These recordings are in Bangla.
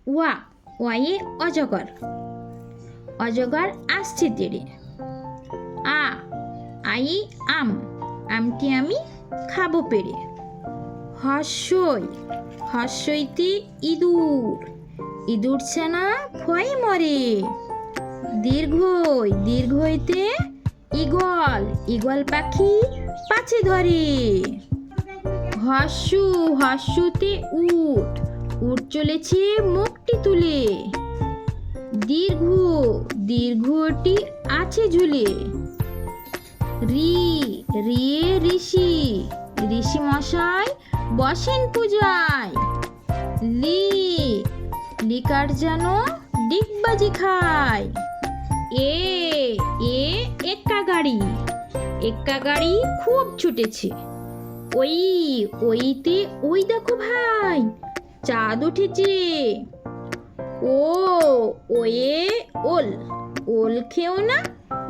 ওয়া, ওয়ায়ে অজগর, অজগর আসছে তেড়ে। আ, আয়ে আম, আমটি আমি খাবো পেড়ে। হর্ষই, হর্ষইতে ইঁদুর, ইঁদুর ছানা ভয়ে মরে। দীর্ঘই, দীর্ঘইতে ঈগল, ঈগল পাখি পাছে ধরে। হর্ষু, হর্ষুতে উট, উট চলেছে মুখটি তুলে। দীর্ঘ, দীর্ঘটি আছে ঝুলে। রি, রিয়ে ঋষি, ঋষি মশাই বসেন পূজায়। লি, লিকার যেন ডিগবাজি খায়। এ, এ এক্কা গাড়ি, এক্কা গাড়ি খুব ছুটেছে। ওই, ওইতে ওই দেখো ভাই, চাঁদ উঠেছে। ও, ওয়ে ওল, ওল খেও না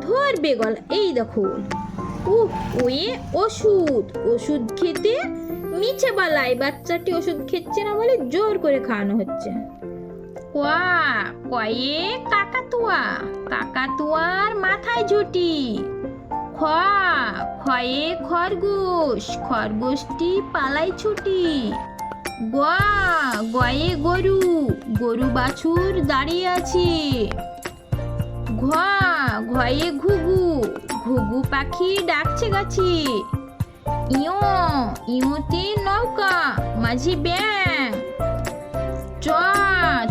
ধরবে গলা, এই দেখো ওল। ওয়ে ওষুধ, ওষুধ খেতে মিছে বলায়, বাচ্চাটি ওষুধ খেচ্ছে না বলে জোর করে খাওয়ানো হচ্ছে। কোয়া, কয়ে কাকাতুয়া, কাকাতুয়ার মাথায় ঝুঁটি। খ, খয়ে খরগোশ, খরগোশটি পালাই ছুটি। গোয়া, গয়ে গরু, গরু বাছুর দাঁড়িয়ে আছে। ঘোয়া, ঘয়ে ঘুঘু, ঘুঘু পাখি ডাকছে গাছে। ইয়ো, ইয়োতে নৌকা মাঝি ব্যাং। চ,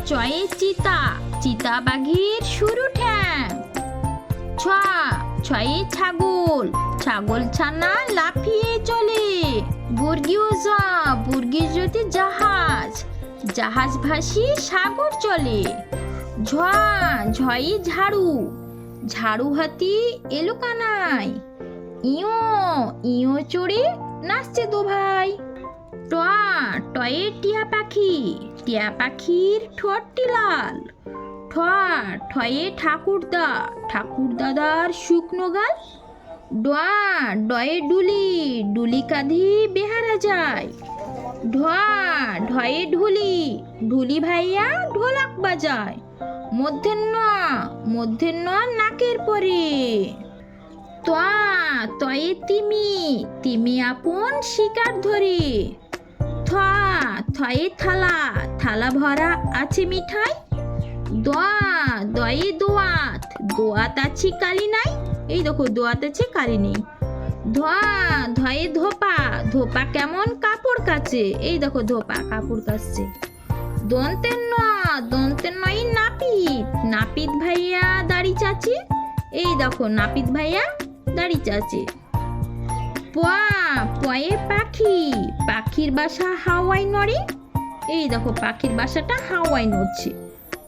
চয়ে চিতা, চিতা বাঘের সরু ঠ্যাং। ছ, ছয়ে ছাগল, ছাগল ছানা লাফিয়ে চলে। বর্গীয় যা, বর্গীর জ্যোতি জাহাজ, জাহাজ ভাসি সাগর চলে। ঝ, ঝয়ে ঝাড়ু, ঝাড়ু হাতি এলো কানায়। ইয়ো, ইয়ো চড়ে নাচছে দো ভাই। ট, টয়ে টিয়া পাখি, টিয়া পাখির ঠোঁটটি লাল। ঠ, ঠয়ে ঠাকুরদা, ঠাকুর দাদার শুকনো গাল। ডয়া, ডয়ে ডুলি, ডুলি কাঁধে বেহারা যায়। ঢোয়া, ঢয়ে ঢুলি, ঢুলি ভাইয়া ঢোলক বাজায়। মধ্যাহ্ন, মধ্যাহ্ন নাকের পরে। ত্বয়া, তয়ে তিমি, তিমি আপন শিকার ধরে। থা, থয়ে থালা, থালা ভরা আছে মিঠাই। দোয়া, দয়ে দোয়াত, দোয়াত আছে কালি নাই, এই দেখো দোয়াত আছে কালি নেই। ধোয়া, ধয়ে ধোপা, ধোপা কেমন কাপড় কাচে, এই দেখো ধোপা কাপড় কাচছে। দন্তের ন, দন্তের নয় নাপিত, নাপিত ভাইয়া দাড়ি চাচে, এই দেখো নাপিত ভাইয়া দাড়ি চাচে। পয়া, পয়ে পাখি, পাখির বাসা হাওয়ায় নড়ে, এই দেখো পাখির বাসাটা হাওয়ায় নড়ছে।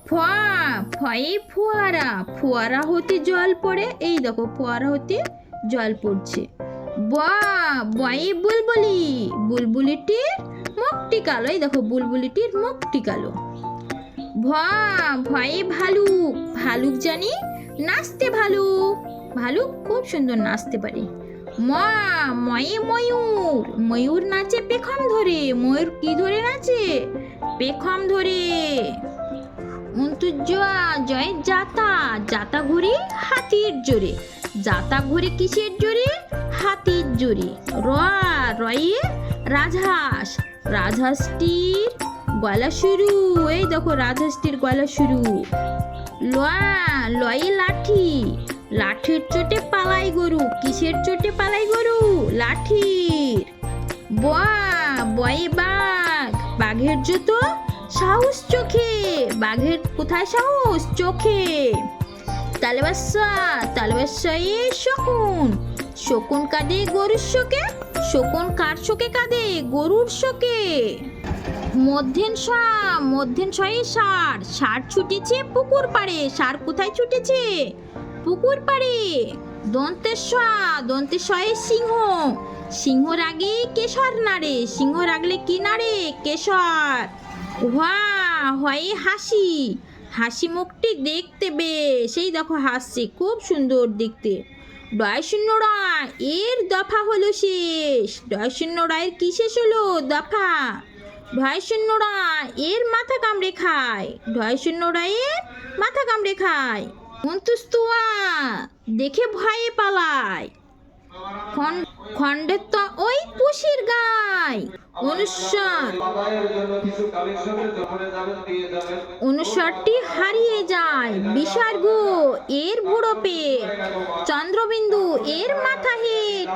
ফয়া, ফয়ে ফোয়ারা, ফোয়ারা হতে জল পড়ে, এই দেখো ফোয়ারা হতে জল পড়ছে। বয়া, বয়ে বুলবুলি, বুলবুলিটির মুখটি কালো, এই দেখো বুলবুলিটির মুখটি কালো। ভয়া, ভয়ে ভালুক, ভালুক জানি নাচতে ভালো, ভালুক খুব সুন্দর নাচতে পারে। মা, ময়ে ময়ূর, ময়ূর নাচে পেখম ধরে, ময়ূর কি ধরে নাচে, পেখম ধরে। অন্তর্জয়া, জয়ে জাতা, জাতা ঘুরে হাতির জোরে, জাতা ঘুরে কিসের জোরে, হাতির জোরে। র, রয়ে রাজহাঁস, রাজহাঁসটির গলা শুরু, এই দেখো রাজহাঁসটির গলা শুরু। লয়া, লয়ে লাঠি, লাঠির চোটে পালাই গরু, কিসের চোটে পালাই গরু, লাঠির। বয়া, বয়ে বাঘ, বাঘের জুতো সাহস চোখে, বাঘের কোথায় সাহস, চোখে। তালবাসা, তালবাসায়ে শকুন, শকুন কাঁদে গরুর শোকে, শকুন কার শোকে কাঁদে, গরুর শোকে। মধ্যেন স, মধ্যেন শয়ে ষাঁড়, ষাঁড় ছুটেছে পুকুর পাড়ে, ষাঁড় কোথায় ছুটেছে, পুকুর পাড়ে। দন্তের স, দন্তের শয়ে সিংহ, সিংহ রাগে কেশর নাড়ে, সিংহ রাগলে কি নাড়ে, কেশর। হা, হয়ে হাসি, হাসি মুখটি দেখতে বেশ, এই দেখো হাসছে খুব সুন্দর দেখতে। ডয় শূন্য রয়, এর দফা হলো শেষ, ডয় শূন্য রয়ের কি শেষ হলো, দফা। ঢয় শূন্যরা এর মাথা কামড়ে খায়, ঢয় শূন্যরা এর মাথা কামড়ে খায়। মন্তুস্তুয়া দেখে ভয়ে পালায়, খণ্ডের তো ওই পুষির গায়। অনুস্বরটি হারিয়ে যায়, বিসর্গ এর বুড়ো পেট, চন্দ্রবিন্দু এর মাথা হেট।